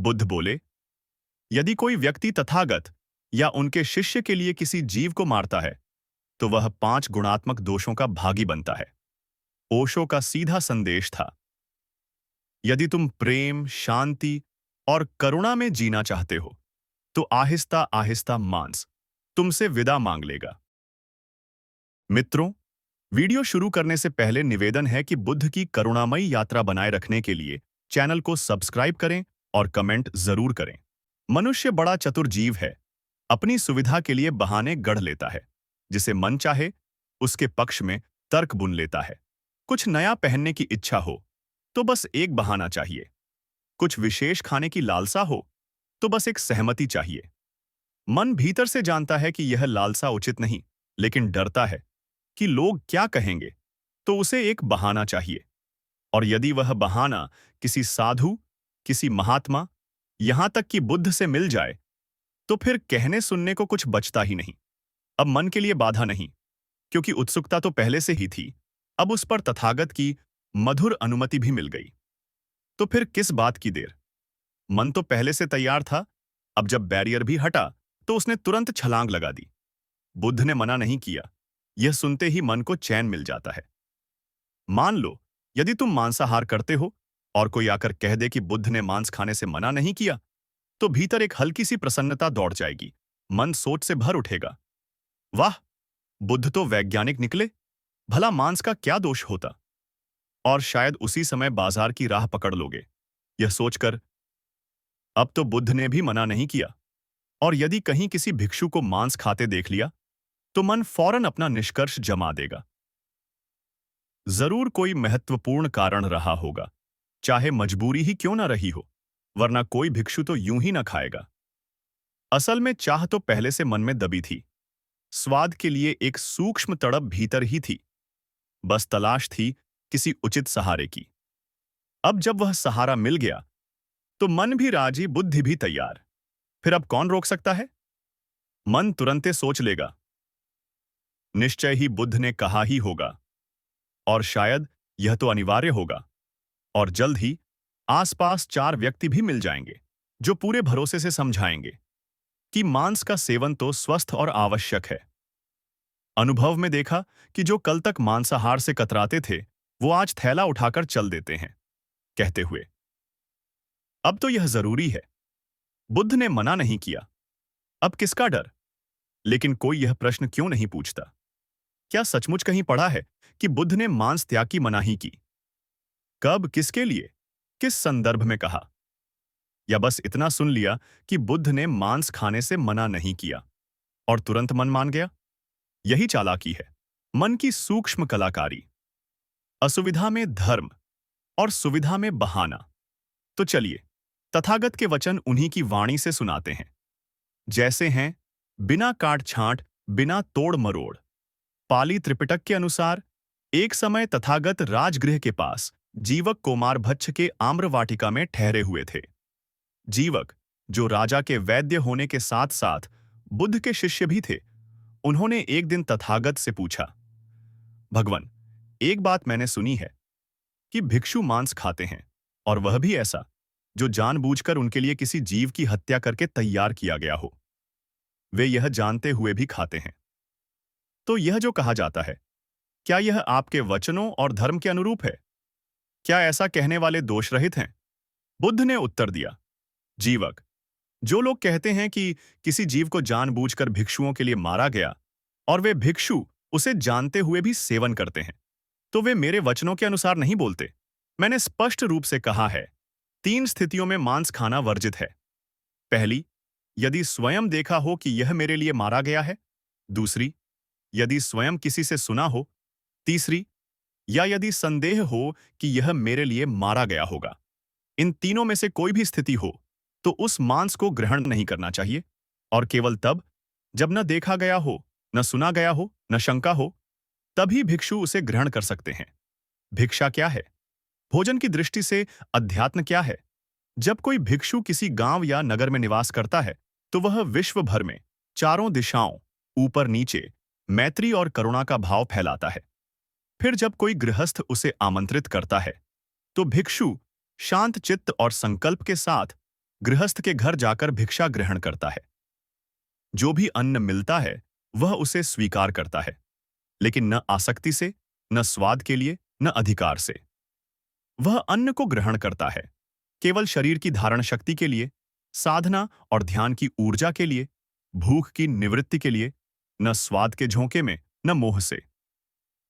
बुद्ध बोले, यदि कोई व्यक्ति तथागत या उनके शिष्य के लिए किसी जीव को मारता है तो वह 5 गुणात्मक दोषों का भागी बनता है। ओशो का सीधा संदेश था, यदि तुम प्रेम, शांति और करुणा में जीना चाहते हो तो आहिस्ता आहिस्ता मांस तुमसे विदा मांग लेगा। मित्रों, वीडियो शुरू करने से पहले निवेदन है कि बुद्ध की करुणामयी यात्रा बनाए रखने के लिए चैनल को सब्सक्राइब करें और कमेंट जरूर करें। मनुष्य बड़ा चतुर जीव है, अपनी सुविधा के लिए बहाने गढ़ लेता है। जिसे मन चाहे उसके पक्ष में तर्क बुन लेता है। कुछ नया पहनने की इच्छा हो तो बस एक बहाना चाहिए। कुछ विशेष खाने की लालसा हो तो बस एक सहमति चाहिए। मन भीतर से जानता है कि यह लालसा उचित नहीं, लेकिन डरता है कि लोग क्या कहेंगे, तो उसे एक बहाना चाहिए। और यदि वह बहाना किसी साधु, किसी महात्मा, यहां तक कि बुद्ध से मिल जाए तो फिर कहने सुनने को कुछ बचता ही नहीं। अब मन के लिए बाधा नहीं, क्योंकि उत्सुकता तो पहले से ही थी। अब उस पर तथागत की मधुर अनुमति भी मिल गई। तो फिर किस बात की देर? मन तो पहले से तैयार था। अब जब बैरियर भी हटा तो उसने तुरंत छलांग लगा दी। बुद्ध ने मना नहीं किया। यह सुनते ही मन को चैन मिल जाता है। मान लो, यदि तुम मांसाहार करते हो और कोई आकर कह दे कि बुद्ध ने मांस खाने से मना नहीं किया, तो भीतर एक हल्की सी प्रसन्नता दौड़ जाएगी। मन सोच से भर उठेगा, वाह, बुद्ध तो वैज्ञानिक निकले, भला मांस का क्या दोष होता। और शायद उसी समय बाजार की राह पकड़ लोगे, यह सोचकर अब तो बुद्ध ने भी मना नहीं किया। और यदि कहीं किसी भिक्षु को मांस खाते देख लिया तो मन फौरन अपना निष्कर्ष जमा देगा। जरूर कोई महत्वपूर्ण कारण रहा होगा, चाहे मजबूरी ही क्यों ना रही हो, वरना कोई भिक्षु तो यूं ही ना खाएगा। असल में चाह तो पहले से मन में दबी थी। स्वाद के लिए एक सूक्ष्म तड़प भीतर ही थी। बस तलाश थी किसी उचित सहारे की। अब जब वह सहारा मिल गया तो मन भी राजी, बुद्धि भी तैयार। फिर अब कौन रोक सकता है? मन तुरंते सोच लेगा, निश्चय ही बुद्ध ने कहा ही होगा, और शायद यह तो अनिवार्य होगा। और जल्द ही आसपास 4 व्यक्ति भी मिल जाएंगे जो पूरे भरोसे से समझाएंगे कि मांस का सेवन तो स्वस्थ और आवश्यक है। अनुभव में देखा कि जो कल तक मांसाहार से कतराते थे वो आज थैला उठाकर चल देते हैं, कहते हुए, अब तो यह जरूरी है। बुद्ध ने मना नहीं किया, अब किसका डर? लेकिन कोई यह प्रश्न क्यों नहीं पूछता, क्या सचमुच कहीं पढ़ा है कि बुद्ध ने मांस त्याग की मनाही की? कब, किसके लिए, किस संदर्भ में कहा? या बस इतना सुन लिया कि बुद्ध ने मांस खाने से मना नहीं किया और तुरंत मन मान गया? यही चालाकी है, मन की सूक्ष्म कलाकारी। असुविधा में धर्म और सुविधा में बहाना। तो चलिए तथागत के वचन उन्हीं की वाणी से सुनाते हैं, जैसे हैं, बिना काट छांट, बिना तोड़ मरोड़। पाली त्रिपिटक के अनुसार एक समय तथागत राजगृह के पास जीवक कोमारभच्छ के आम्रवाटिका में ठहरे हुए थे। जीवक, जो राजा के वैद्य होने के साथ साथ बुद्ध के शिष्य भी थे, उन्होंने एक दिन तथागत से पूछा, भगवान, एक बात मैंने सुनी है कि भिक्षु मांस खाते हैं, और वह भी ऐसा जो जानबूझकर उनके लिए किसी जीव की हत्या करके तैयार किया गया हो। वे यह जानते हुए भी खाते हैं। तो यह जो कहा जाता है, क्या यह आपके वचनों और धर्म के अनुरूप है? क्या ऐसा कहने वाले दोष रहित हैं? बुद्ध ने उत्तर दिया, जीवक, जो लोग कहते हैं कि किसी जीव को जानबूझकर भिक्षुओं के लिए मारा गया और वे भिक्षु उसे जानते हुए भी सेवन करते हैं, तो वे मेरे वचनों के अनुसार नहीं बोलते। मैंने स्पष्ट रूप से कहा है, 3 स्थितियों में मांस खाना वर्जित है। पहली, यदि स्वयं देखा हो कि यह मेरे लिए मारा गया है। दूसरी, यदि स्वयं किसी से सुना हो। तीसरी, या यदि संदेह हो कि यह मेरे लिए मारा गया होगा। इन तीनों में से कोई भी स्थिति हो तो उस मांस को ग्रहण नहीं करना चाहिए, और केवल तब जब न देखा गया हो, न सुना गया हो, न शंका हो, तभी भिक्षु उसे ग्रहण कर सकते हैं। भिक्षा क्या है? भोजन की दृष्टि से अध्यात्म क्या है? जब कोई भिक्षु किसी गांव या नगर में निवास करता है तो वह विश्व भर में चारों दिशाओं, ऊपर नीचे, मैत्री और करुणा का भाव फैलाता है। फिर जब कोई गृहस्थ उसे आमंत्रित करता है तो भिक्षु शांत चित्त और संकल्प के साथ गृहस्थ के घर जाकर भिक्षा ग्रहण करता है। जो भी अन्न मिलता है वह उसे स्वीकार करता है, लेकिन न आसक्ति से, न स्वाद के लिए, न अधिकार से। वह अन्न को ग्रहण करता है केवल शरीर की धारण शक्ति के लिए, साधना और ध्यान की ऊर्जा के लिए, भूख की निवृत्ति के लिए, न स्वाद के झोंके में, न मोह से।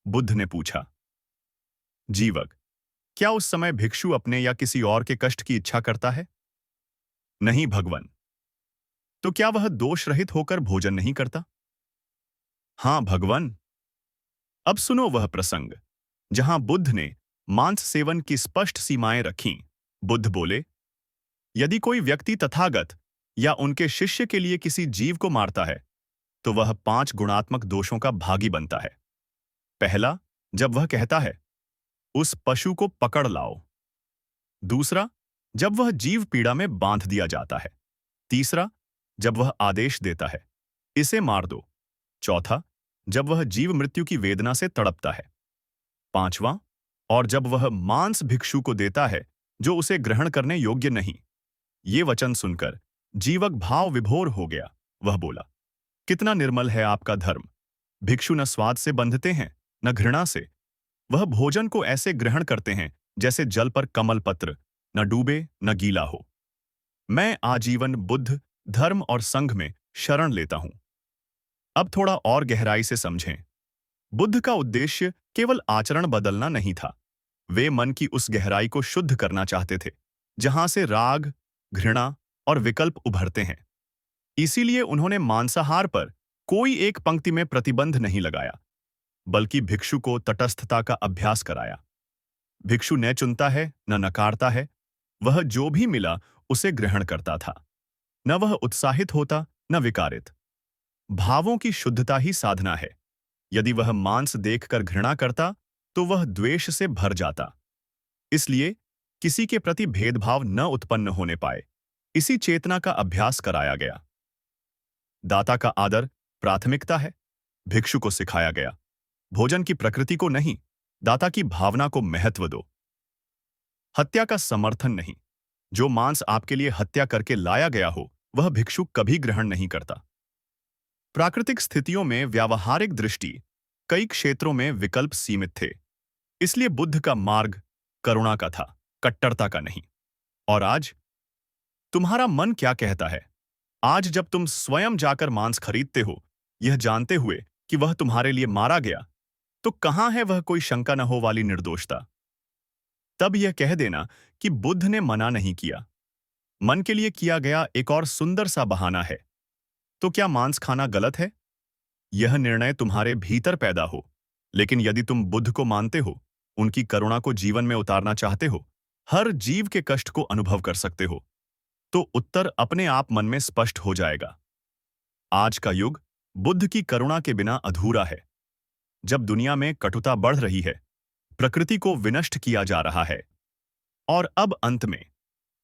बुद्ध ने पूछा, जीवक, क्या उस समय भिक्षु अपने या किसी और के कष्ट की इच्छा करता है? नहीं भगवन। तो क्या वह दोष रहित होकर भोजन नहीं करता? हां भगवन। अब सुनो वह प्रसंग जहां बुद्ध ने मांस सेवन की स्पष्ट सीमाएं रखीं। बुद्ध बोले, यदि कोई व्यक्ति तथागत या उनके शिष्य के लिए किसी जीव को मारता है तो वह 5 गुणात्मक दोषों का भागी बनता है। पहला, जब वह कहता है, उस पशु को पकड़ लाओ। दूसरा, जब वह जीव पीड़ा में बांध दिया जाता है। तीसरा, जब वह आदेश देता है, इसे मार दो। चौथा, जब वह जीव मृत्यु की वेदना से तड़पता है। पांचवां, और जब वह मांस भिक्षु को देता है जो उसे ग्रहण करने योग्य नहीं। ये वचन सुनकर जीवक भाव विभोर हो गया। वह बोला, कितना निर्मल है आपका धर्म। भिक्षु न स्वाद से बंधते हैं, न घृणा से। वह भोजन को ऐसे ग्रहण करते हैं जैसे जल पर कमल पत्र, न डूबे न गीला हो। मैं आजीवन बुद्ध, धर्म और संघ में शरण लेता हूं। अब थोड़ा और गहराई से समझें। बुद्ध का उद्देश्य केवल आचरण बदलना नहीं था। वे मन की उस गहराई को शुद्ध करना चाहते थे जहां से राग, घृणा और विकल्प उभरते हैं। इसीलिए उन्होंने मांसाहार पर कोई एक पंक्ति में प्रतिबंध नहीं लगाया, बल्कि भिक्षु को तटस्थता का अभ्यास कराया। भिक्षु न चुनता है, न नकारता है। वह जो भी मिला उसे ग्रहण करता था। न वह उत्साहित होता, न विकारित। भावों की शुद्धता ही साधना है। यदि वह मांस देखकर घृणा करता तो वह द्वेष से भर जाता। इसलिए किसी के प्रति भेदभाव न उत्पन्न होने पाए, इसी चेतना का अभ्यास कराया गया। दाता का आदर प्राथमिकता है। भिक्षु को सिखाया गया, भोजन की प्रकृति को नहीं, दाता की भावना को महत्व दो। हत्या का समर्थन नहीं। जो मांस आपके लिए हत्या करके लाया गया हो वह भिक्षु कभी ग्रहण नहीं करता। प्राकृतिक स्थितियों में व्यावहारिक दृष्टि, कई क्षेत्रों में विकल्प सीमित थे। इसलिए बुद्ध का मार्ग करुणा का था, कट्टरता का नहीं। और आज तुम्हारा मन क्या कहता है? आज जब तुम स्वयं जाकर मांस खरीदते हो, यह जानते हुए कि वह तुम्हारे लिए मारा गया, तो कहां है वह कोई शंका न हो वाली निर्दोषता? तब यह कह देना कि बुद्ध ने मना नहीं किया। मन के लिए किया गया एक और सुंदर सा बहाना है। तो क्या मांस खाना गलत है? यह निर्णय तुम्हारे भीतर पैदा हो। लेकिन यदि तुम बुद्ध को मानते हो, उनकी करुणा को जीवन में उतारना चाहते हो, हर जीव के कष्ट को अनुभव कर सकते हो, तो उत्तर अपने आप मन में स्पष्ट हो जाएगा। आज का युग बुद्ध की करुणा के बिना अधूरा है। जब दुनिया में कटुता बढ़ रही है, प्रकृति को विनष्ट किया जा रहा है। और अब अंत में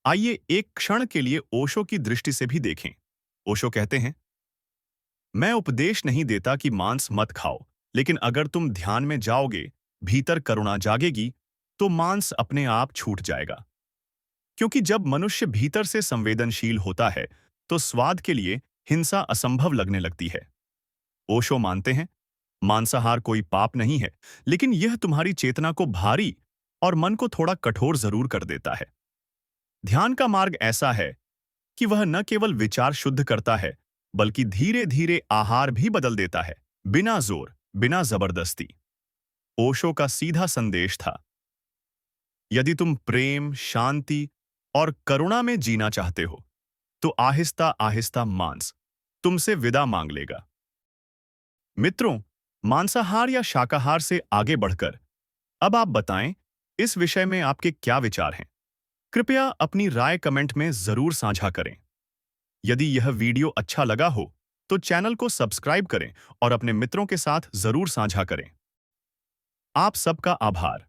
आइए एक क्षण के लिए ओशो की दृष्टि से भी देखें। ओशो कहते हैं, मैं उपदेश नहीं देता कि मांस मत खाओ, लेकिन अगर तुम ध्यान में जाओगे, भीतर करुणा जागेगी, तो मांस अपने आप छूट जाएगा। क्योंकि जब मनुष्य भीतर से संवेदनशील होता है तो स्वाद के लिए हिंसा असंभव लगने लगती है। ओशो मानते हैं, मांसाहार कोई पाप नहीं है, लेकिन यह तुम्हारी चेतना को भारी और मन को थोड़ा कठोर जरूर कर देता है। ध्यान का मार्ग ऐसा है कि वह न केवल विचार शुद्ध करता है, बल्कि धीरे धीरे आहार भी बदल देता है, बिना जोर, बिना जबरदस्ती। ओशो का सीधा संदेश था, यदि तुम प्रेम, शांति और करुणा में जीना चाहते हो, तो आहिस्ता आहिस्ता मांस तुमसे विदा मांग लेगा। मित्रों, मांसाहार या शाकाहार से आगे बढ़कर अब आप बताएं, इस विषय में आपके क्या विचार हैं? कृपया अपनी राय कमेंट में जरूर साझा करें। यदि यह वीडियो अच्छा लगा हो तो चैनल को सब्सक्राइब करें और अपने मित्रों के साथ जरूर साझा करें। आप सबका आभार।